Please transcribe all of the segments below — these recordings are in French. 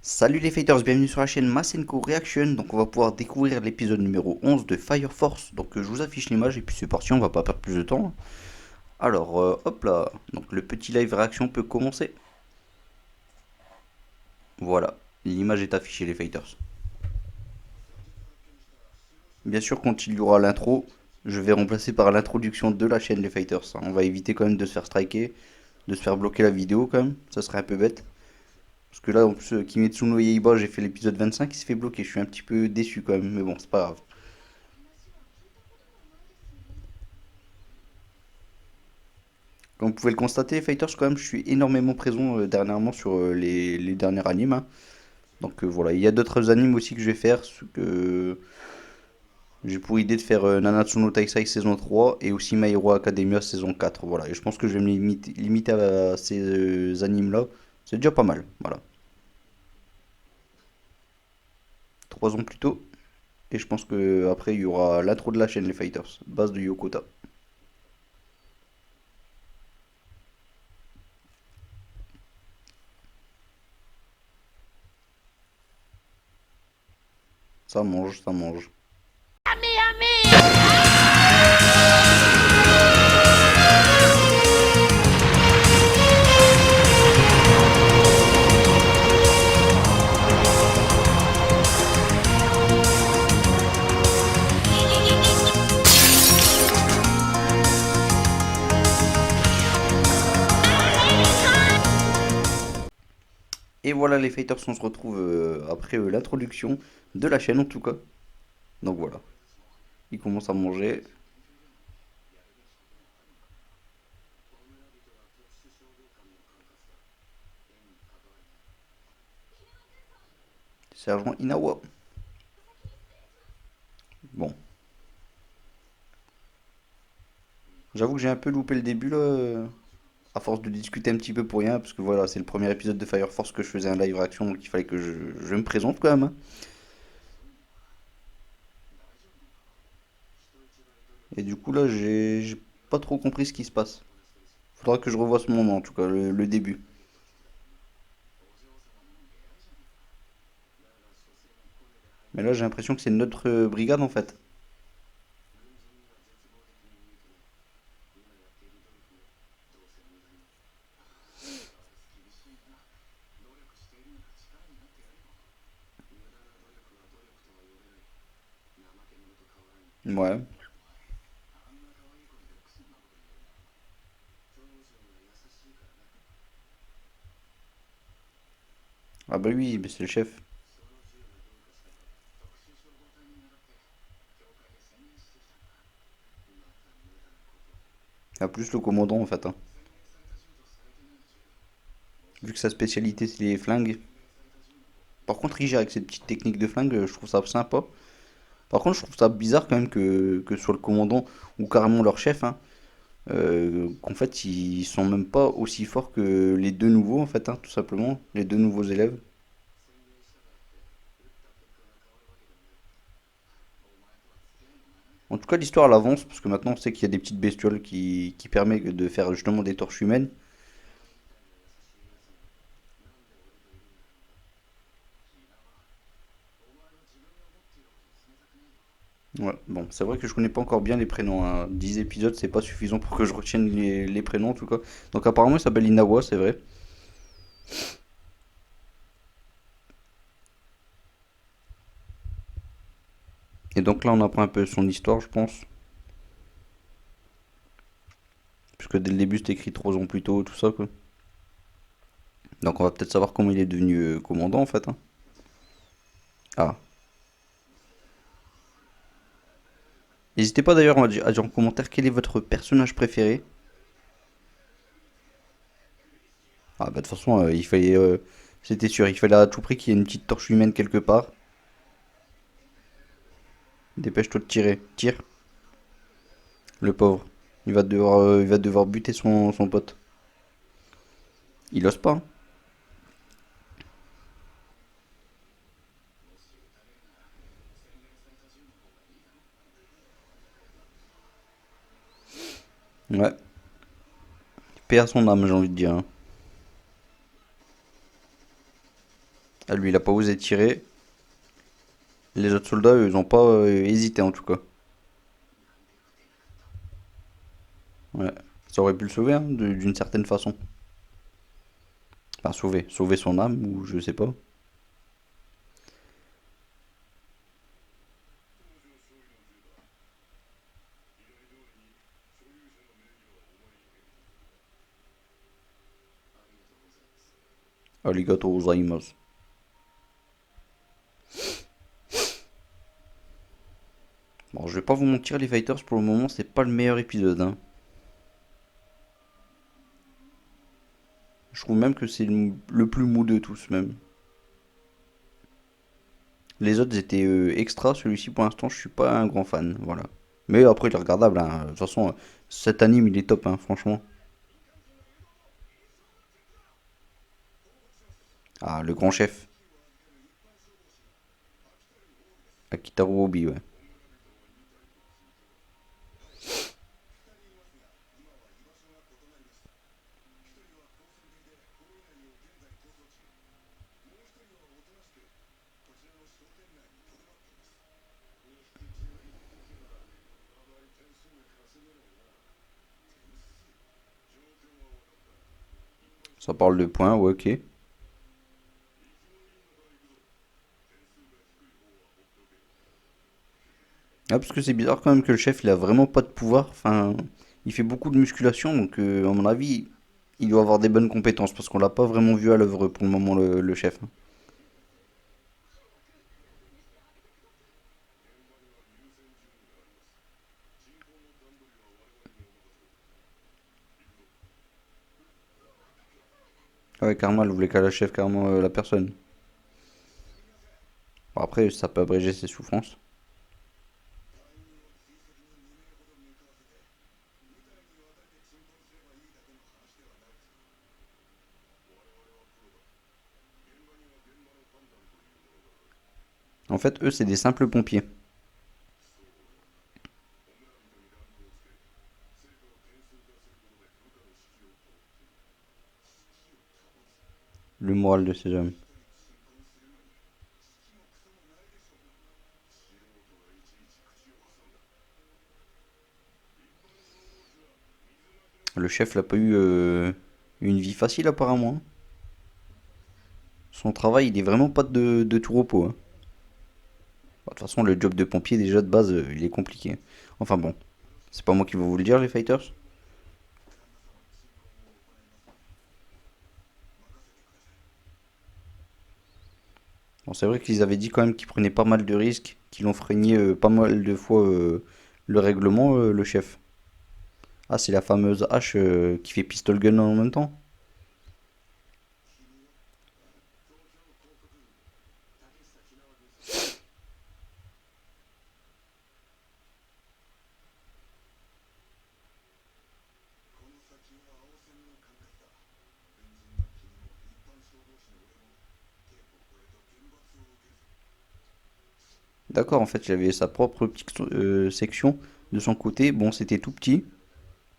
Salut les fighters, bienvenue sur la chaîne Masenko Reaction. Donc on va pouvoir découvrir l'épisode numéro 11 de Fire Force. Donc je vous affiche l'image et puis c'est parti, on va pas perdre plus de temps. Alors hop là, donc le petit live réaction peut commencer. Voilà, l'image est affichée les fighters. Bien sûr quand il y aura l'intro, je vais remplacer par l'introduction de la chaîne les fighters. On va éviter quand même de se faire striker, de se faire bloquer la vidéo quand même, ça serait un peu bête. Parce que là en plus Kimetsu no Yaiba, j'ai fait l'épisode 25, il se fait bloquer, je suis un petit peu déçu quand même, mais bon c'est pas grave. Comme vous pouvez le constater, Fighters, quand même, je suis énormément présent dernièrement sur les derniers animes, hein. Donc voilà, il y a d'autres animes aussi que je vais faire. J'ai pour idée de faire Nanatsu no Taisai saison 3 et aussi My Hero Academia saison 4. Voilà, et je pense que je vais me limiter à ces animes-là. C'est déjà pas mal. Voilà, 3 ans plus tôt. Et je pense que après il y aura l'intro de la chaîne, les Fighters, base de Yokota. Ça mange, ça mange. Et voilà les Fighters, on se retrouve après l'introduction de la chaîne en tout cas. Donc voilà. Il commence à manger. Sergent Inawa. Bon. J'avoue que j'ai un peu loupé le début là. À force de discuter un petit peu pour rien. Parce que voilà, c'est le premier épisode de Fire Force que je faisais un live réaction. Donc il fallait que je me présente quand même, hein. Et du coup là, j'ai pas trop compris ce qui se passe. Faudra que je revoie ce moment en tout cas, le début. Mais là, j'ai l'impression que c'est notre brigade en fait. Ouais. Ah bah oui, mais c'est le chef. Ah, plus le commandant en fait, hein. Vu que sa spécialité c'est les flingues. Par contre, il gère avec cette petite technique de flingue, je trouve ça sympa. Par contre, je trouve ça bizarre quand même que ce soit le commandant ou carrément leur chef, hein, qu'en fait ils sont même pas aussi forts que les deux nouveaux en fait, hein, tout simplement, les deux nouveaux élèves. En tout cas, l'histoire elle avance parce que maintenant on sait qu'il y a des petites bestioles qui permettent de faire justement des torches humaines. Ouais, bon, c'est vrai que je connais pas encore bien les prénoms, hein. 10 épisodes, c'est pas suffisant pour que je retienne les prénoms en tout cas. Donc apparemment il s'appelle Inawa, c'est vrai. Et donc là on apprend un peu son histoire, je pense. Puisque dès le début c'était écrit 3 ans plus tôt, tout ça quoi. Donc on va peut-être savoir comment il est devenu commandant en fait, hein. Ah. N'hésitez pas d'ailleurs à dire en commentaire quel est votre personnage préféré. Ah bah de toute façon il fallait... c'était sûr, il fallait à tout prix qu'il y ait une petite torche humaine quelque part. Dépêche-toi de tirer. Tire, le pauvre. Il va devoir buter son pote. Il ose pas, hein. Ouais. Paix à son âme, j'ai envie de dire, hein. lui, il a pas osé tirer. Les autres soldats, eux, ils ont pas hésité en tout cas. Ouais. Ça aurait pu le sauver, hein, d'une certaine façon. Enfin, sauver son âme, ou je sais pas. Arigato gozaimasu. Bon, je vais pas vous mentir, les Fighters, pour le moment, c'est pas le meilleur épisode, hein. Je trouve même que c'est le plus mou de tous, même. Les autres étaient extra, celui-ci, pour l'instant, je suis pas un grand fan, voilà. Mais après, il est regardable, hein. De toute façon, cet anime, il est top, hein, franchement. Ah, le grand chef, Akitaru Obi, ouais. Ça parle de points, ouais, ok. Ah, parce que c'est bizarre quand même que le chef, il a vraiment pas de pouvoir. Enfin, il fait beaucoup de musculation, donc à mon avis, il doit avoir des bonnes compétences, parce qu'on l'a pas vraiment vu à l'œuvre pour le moment, le chef, hein. Ah ouais, carrément, elle voulait qu'à la chef, carrément, la personne. Bon, après, ça peut abréger ses souffrances. En fait, eux, c'est des simples pompiers. Le moral de ces hommes. Le chef n'a pas eu une vie facile, apparemment, hein. Son travail, il est vraiment pas de tout repos, hein. Bon, de toute façon, le job de pompier, déjà de base, il est compliqué. Enfin bon, c'est pas moi qui vais vous le dire, les fighters. Bon, c'est vrai qu'ils avaient dit quand même qu'ils prenaient pas mal de risques, qu'ils ont freiné pas mal de fois le règlement, le chef. Ah, c'est la fameuse hache qui fait pistol gun en même temps. D'accord, en fait, il avait sa propre petite section de son côté. Bon, c'était tout petit.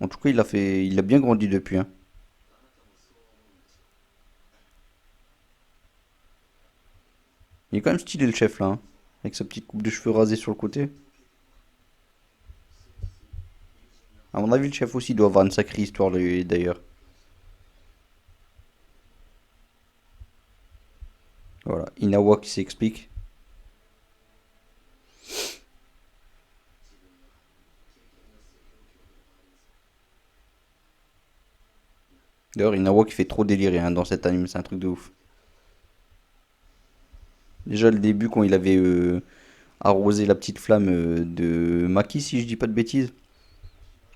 En tout cas, il a bien grandi depuis, hein. Il est quand même stylé le chef là, hein, avec sa petite coupe de cheveux rasée sur le côté. À mon avis, le chef aussi doit avoir une sacrée histoire d'ailleurs. Voilà, Inawa qui s'explique. D'ailleurs, Inawa qui fait trop délirer, hein, dans cet anime, c'est un truc de ouf. Déjà, le début, quand il avait arrosé la petite flamme de Maki, si je dis pas de bêtises,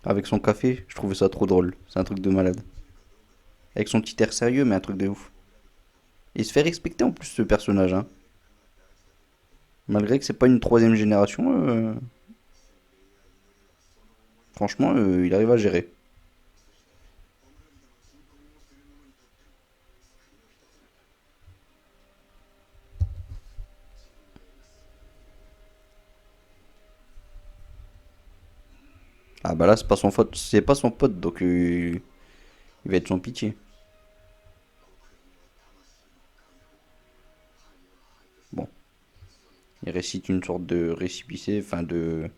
avec son café, je trouvais ça trop drôle. C'est un truc de malade. Avec son petit air sérieux, mais un truc de ouf. Et il se fait respecter en plus, ce personnage, hein. Malgré que c'est pas une troisième génération, franchement, il arrive à gérer. Ah bah là, c'est pas son faute, c'est pas son pote, donc il va être son pitié. Il récite une sorte de récipicé, enfin de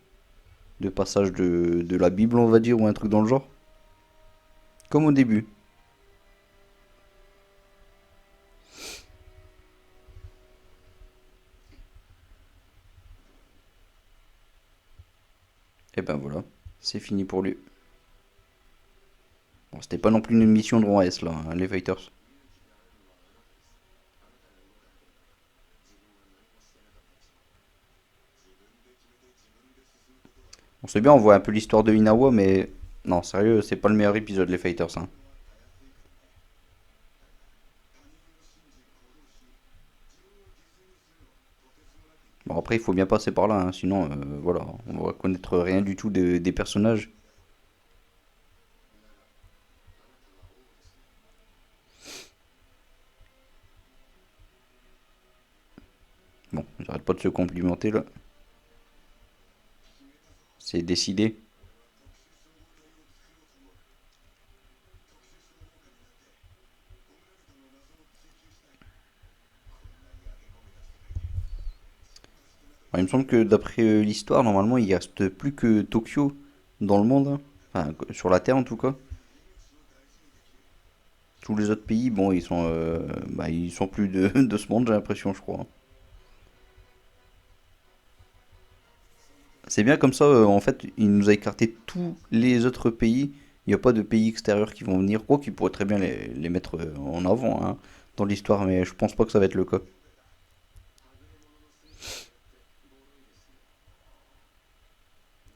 passage de la Bible, on va dire, ou un truc dans le genre. Comme au début. Et ben voilà, c'est fini pour lui. Bon, c'était pas non plus une mission de rang S là, hein, les Fighters. On sait bien, on voit un peu l'histoire de Inawa, mais non, sérieux, c'est pas le meilleur épisode, les Fighters, hein. Bon, après, il faut bien passer par là, hein, sinon, voilà, on va connaître rien du tout des personnages. Bon, j'arrête pas de se complimenter là. C'est décidé. Bon, il me semble que d'après l'histoire, normalement, il reste plus que Tokyo dans le monde, hein. Enfin, sur la Terre en tout cas. Tous les autres pays, bon, ils sont plus de ce monde, j'ai l'impression, je crois. C'est bien comme ça, en fait, il nous a écarté tous les autres pays. Il n'y a pas de pays extérieurs qui vont venir, quoi, qui pourraient très bien les mettre en avant, hein, dans l'histoire, mais je pense pas que ça va être le cas.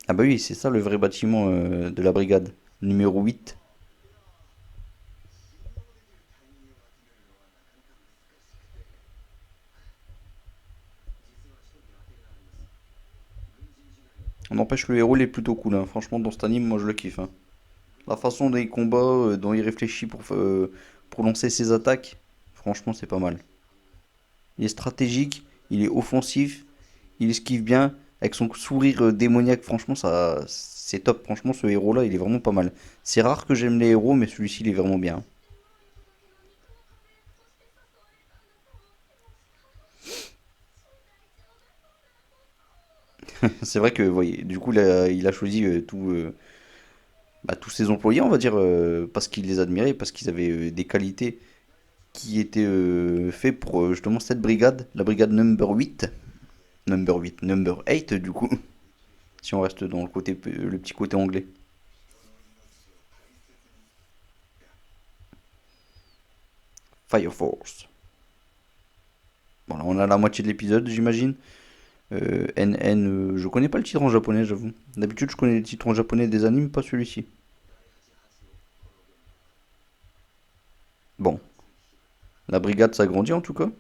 Ah bah oui, c'est ça le vrai bâtiment de la brigade, numéro 8. On n'empêche, le héros il est plutôt cool, hein. Franchement, dans cet anime, moi je le kiffe, hein. La façon dont il combat, dont il réfléchit pour lancer ses attaques, franchement, c'est pas mal. Il est stratégique, il est offensif, il esquive bien, avec son sourire démoniaque, franchement, ça, c'est top. Franchement, ce héros-là, il est vraiment pas mal. C'est rare que j'aime les héros, mais celui-ci, il est vraiment bien. C'est vrai que, voyez, du coup, il a choisi tous ses employés, on va dire, parce qu'il les admirait, parce qu'ils avaient des qualités qui étaient faites pour justement cette brigade, la brigade number 8. Number 8, number 8, du coup, si on reste dans le petit côté anglais. Fire Force. Bon, là, on a la moitié de l'épisode, j'imagine. NN, je connais pas le titre en japonais, j'avoue. D'habitude, je connais les titres en japonais des animes, pas celui-ci. Bon, la brigade s'agrandit en tout cas.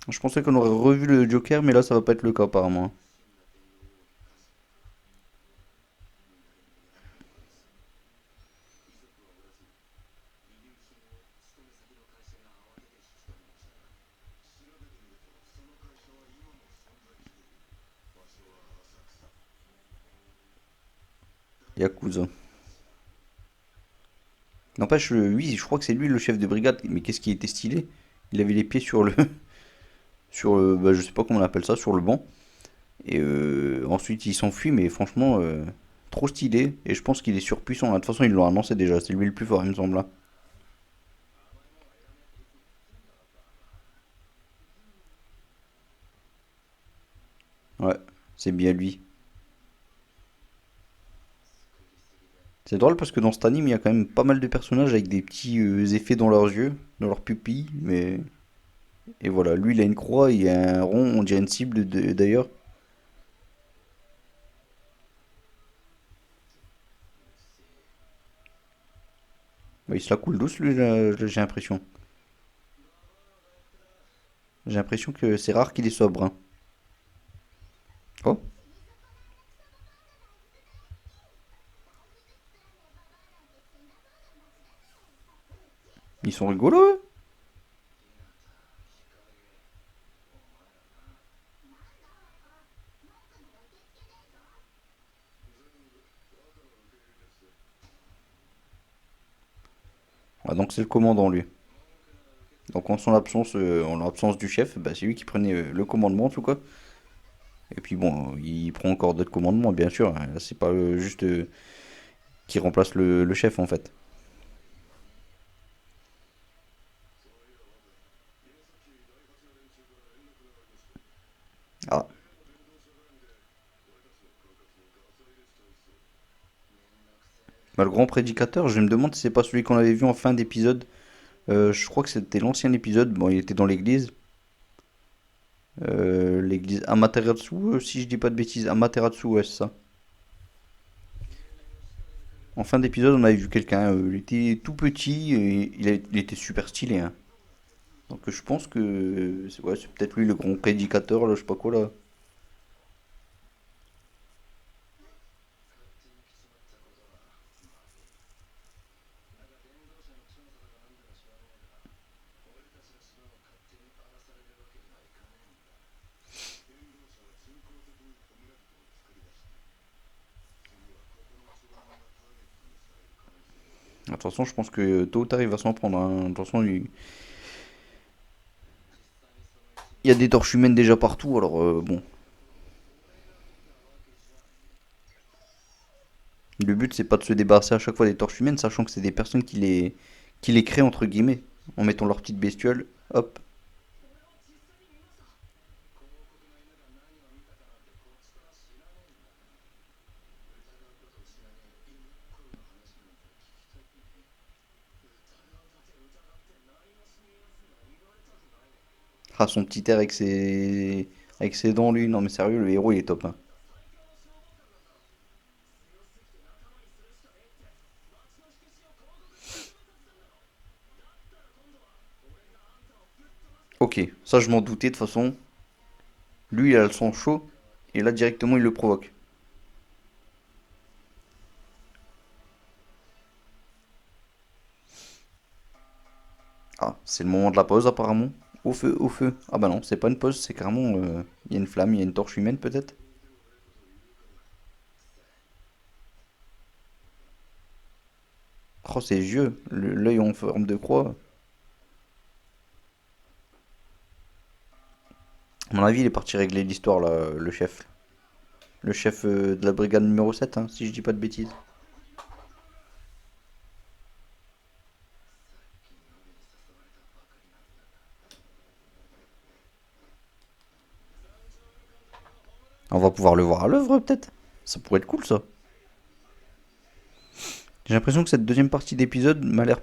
Je pensais qu'on aurait revu le Joker, mais là, ça va pas être le cas apparemment. Yakuza. N'empêche, oui, je crois que c'est lui le chef de brigade, mais qu'est-ce qui était stylé? Il avait les pieds sur le, je sais pas comment on appelle ça, sur le banc. Et ensuite, il s'enfuit, mais franchement, trop stylé. Et je pense qu'il est surpuissant, là. De toute façon, ils l'ont annoncé déjà. C'est lui le plus fort, il me semble, là. Ouais, c'est bien lui. C'est drôle parce que dans cet anime, il y a quand même pas mal de personnages avec des petits effets dans leurs yeux, dans leurs pupilles. Mais... Et voilà, lui, il a une croix, il a un rond, on dirait une cible d'ailleurs. Bah, il se la coule douce, lui, là, j'ai l'impression. J'ai l'impression que c'est rare qu'il est sobre, hein. Oh, ils sont rigolos, eux. Ah, donc c'est le commandant lui. Donc en l'absence du chef, bah, c'est lui qui prenait le commandement en tout cas. Et puis bon, il prend encore d'autres commandements bien sûr, hein. C'est pas juste qui remplace le chef en fait. Ah, bah, le grand prédicateur, je me demande si c'est pas celui qu'on avait vu en fin d'épisode. Je crois que c'était l'ancien épisode. Bon, il était dans l'église. L'église Amaterasu, si je dis pas de bêtises. Amaterasu, ouais, c'est ça. En fin d'épisode, on avait vu quelqu'un. Il était tout petit et il était super stylé, hein. Donc je pense que ouais, c'est peut-être lui le grand prédicateur, là, je sais pas quoi là. De toute façon, je pense que tôt ou tard, il va s'en prendre, hein. De toute façon, il y a des torches humaines déjà partout, alors bon. Le but, c'est pas de se débarrasser à chaque fois des torches humaines, sachant que c'est des personnes qui les créent, entre guillemets, en mettant leur petite bestiole. Hop. Ah, son petit air avec ses dents, lui. Non, mais sérieux, le héros, il est top, hein. Ok, ça, je m'en doutais, de toute façon. Lui, il a le sang chaud, et là, directement, il le provoque. Ah, c'est le moment de la pause, apparemment. Au feu, au feu. Ah bah non, c'est pas une pause, c'est carrément... Il y a une flamme, il y a une torche humaine, peut-être. Oh, ses yeux, l'œil en forme de croix. À mon avis, il est parti régler l'histoire, là, le chef. Le chef de la brigade numéro 7, hein, si je dis pas de bêtises. On va pouvoir le voir à l'œuvre, peut-être. Ça pourrait être cool, ça. J'ai l'impression que cette deuxième partie d'épisode m'a l'air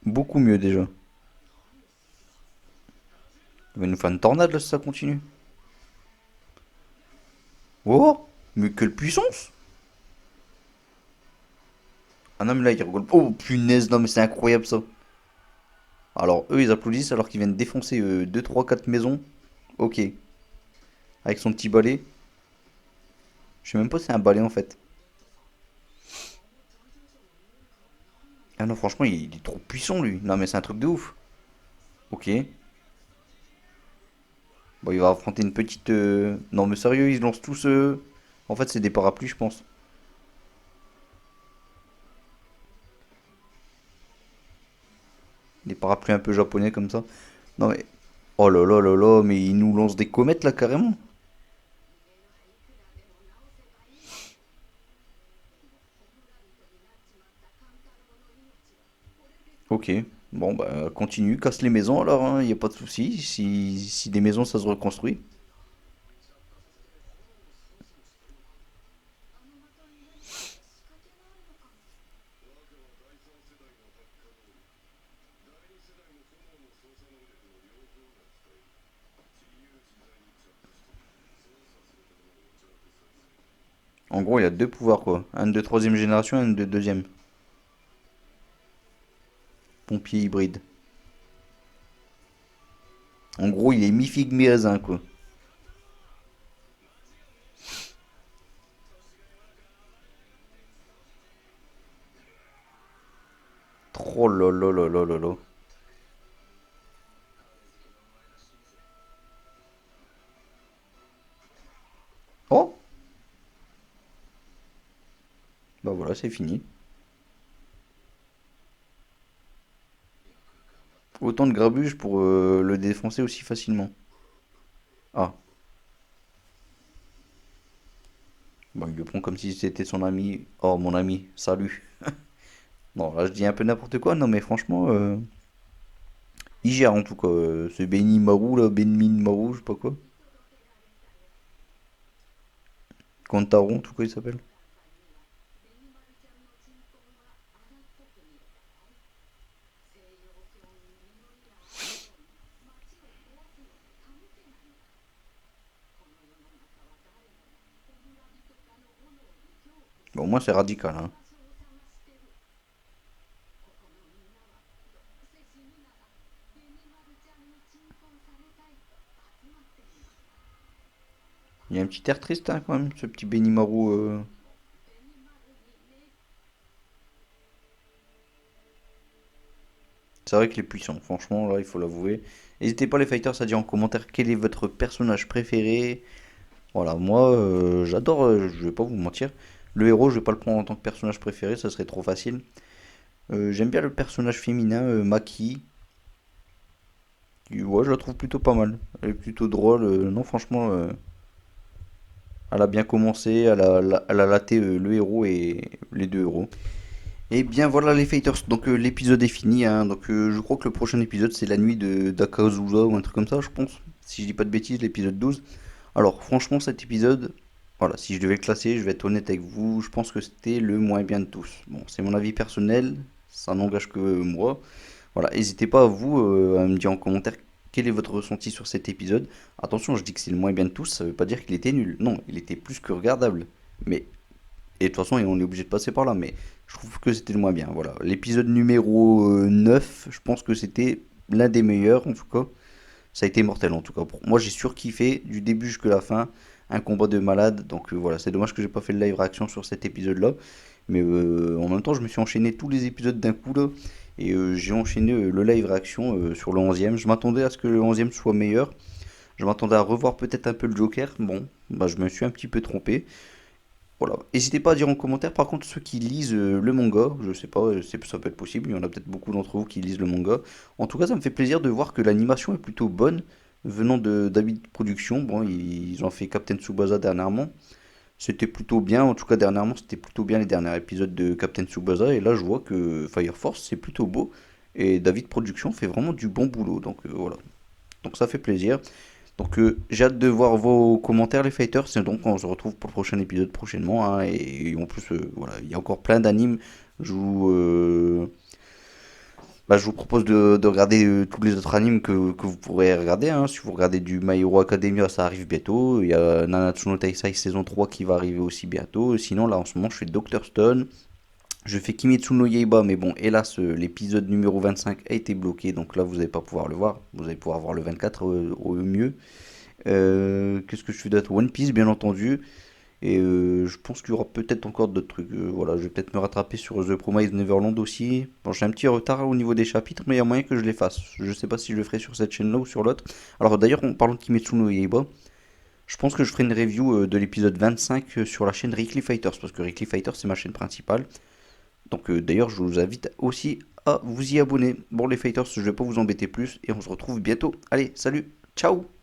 beaucoup mieux, déjà. Il va nous faire une tornade, là, si ça continue. Oh, mais quelle puissance! Ah non, mais là, il rigole. Oh, punaise, non, mais c'est incroyable, ça. Alors, eux, ils applaudissent alors qu'ils viennent défoncer 2, 3, 4 maisons. Ok. Avec son petit balai. Je sais même pas si c'est un balai, en fait. Ah non, franchement, il est trop puissant, lui. Non, mais c'est un truc de ouf. Ok. Bon, il va affronter une petite... Non, mais sérieux, ils lancent tous... En fait, c'est des parapluies, je pense. Des parapluies un peu japonais, comme ça. Non, mais... Oh là là là là, mais ils nous lancent des comètes, là, carrément. Ok. Bon, bah, continue, casse les maisons, alors, hein, y a pas de souci. Si des maisons, ça se reconstruit. En gros, il y a deux pouvoirs, quoi. Un de troisième génération et un de deuxième. Pompier hybride. En gros, il est mi-figue, mi-raisin, quoi. Trop lolo lolo lolo. Oh, bah voilà, c'est fini. Autant de grabuge pour le défoncer aussi facilement. Ah, bon, il le prend comme si c'était son ami. Oh, mon ami, salut. Non, là je dis un peu n'importe quoi, non mais franchement, il gère en tout cas. Ce Benny Marou là, Benmin Marou, je sais pas quoi. Kantaro, en tout cas il s'appelle. Bon, au moins c'est radical, hein. Il y a un petit air triste hein, quand même, ce petit Benny Marou. C'est vrai qu'il est puissant, franchement, là il faut l'avouer. N'hésitez pas les fighters à dire en commentaire quel est votre personnage préféré. Voilà, moi j'adore, je vais pas vous mentir. Le héros, je vais pas le prendre en tant que personnage préféré, ça serait trop facile. J'aime bien le personnage féminin, Maki. Ouais, je la trouve plutôt pas mal. Elle est plutôt drôle. Non, franchement, elle a bien commencé. Elle a laté le héros et les deux héros. Et bien voilà les fighters. Donc l'épisode est fini, hein. Donc je crois que le prochain épisode c'est la nuit de d'Akazusa ou un truc comme ça, je pense. Si je dis pas de bêtises, l'épisode 12. Alors franchement cet épisode, voilà, si je devais le classer, je vais être honnête avec vous, je pense que c'était le moins bien de tous. Bon, c'est mon avis personnel, ça n'engage que moi. Voilà, n'hésitez pas à vous à me dire en commentaire quel est votre ressenti sur cet épisode. Attention, je dis que c'est le moins bien de tous, ça veut pas dire qu'il était nul. Non, il était plus que regardable. Mais et de toute façon, on est obligé de passer par là, mais je trouve que c'était le moins bien. Voilà. L'épisode numéro 9, je pense que c'était l'un des meilleurs, en tout cas. Ça a été mortel, en tout cas. Moi, j'ai surkiffé du début jusqu'à la fin. Un combat de malade. Donc voilà, c'est dommage que j'ai pas fait le live réaction sur cet épisode-là. Mais en même temps, je me suis enchaîné tous les épisodes d'un coup là. Et j'ai enchaîné le live réaction sur le 11e. Je m'attendais à ce que le 11e soit meilleur. Je m'attendais à revoir peut-être un peu le Joker. Bon, bah, je me suis un petit peu trompé. Voilà. N'hésitez pas à dire en commentaire, par contre, ceux qui lisent le manga, je sais pas, ça peut être possible, il y en a peut-être beaucoup d'entre vous qui lisent le manga. En tout cas, ça me fait plaisir de voir que l'animation est plutôt bonne, venant de David Production. Bon, ils ont fait Captain Tsubasa dernièrement. C'était plutôt bien, en tout cas dernièrement, c'était plutôt bien les derniers épisodes de Captain Tsubasa. Et là, je vois que Fire Force, c'est plutôt beau. Et David Production fait vraiment du bon boulot. Donc voilà. Donc ça fait plaisir. Donc j'ai hâte de voir vos commentaires les fighters. C'est donc on se retrouve pour le prochain épisode prochainement, hein. Et en plus voilà, il y a encore plein d'animes. Je vous, je vous propose de regarder tous les autres animes que vous pourrez regarder, hein. Si vous regardez du My Hero Academia, ça arrive bientôt. Il y a Nanatsu no Taisai saison 3 qui va arriver aussi bientôt. Sinon là en ce moment je fais Doctor Stone. Je fais Kimetsu no Yaiba, mais bon, hélas, l'épisode numéro 25 a été bloqué, donc là, vous n'allez pas pouvoir le voir. Vous allez pouvoir voir le 24 au mieux. Qu'est-ce que je fais d'autre? One Piece, bien entendu. Et je pense qu'il y aura peut-être encore d'autres trucs. Voilà, je vais peut-être me rattraper sur The Promised Neverland aussi. Bon, j'ai un petit retard au niveau des chapitres, mais il y a moyen que je les fasse. Je sais pas si je le ferai sur cette chaîne-là ou sur l'autre. Alors d'ailleurs, en parlant de Kimetsu no Yaiba, je pense que je ferai une review de l'épisode 25 sur la chaîne Weekly Fighters, parce que Weekly Fighters, c'est ma chaîne principale. Donc d'ailleurs, je vous invite aussi à vous y abonner. Bon les fighters, je vais pas vous embêter plus et on se retrouve bientôt. Allez, salut, ciao!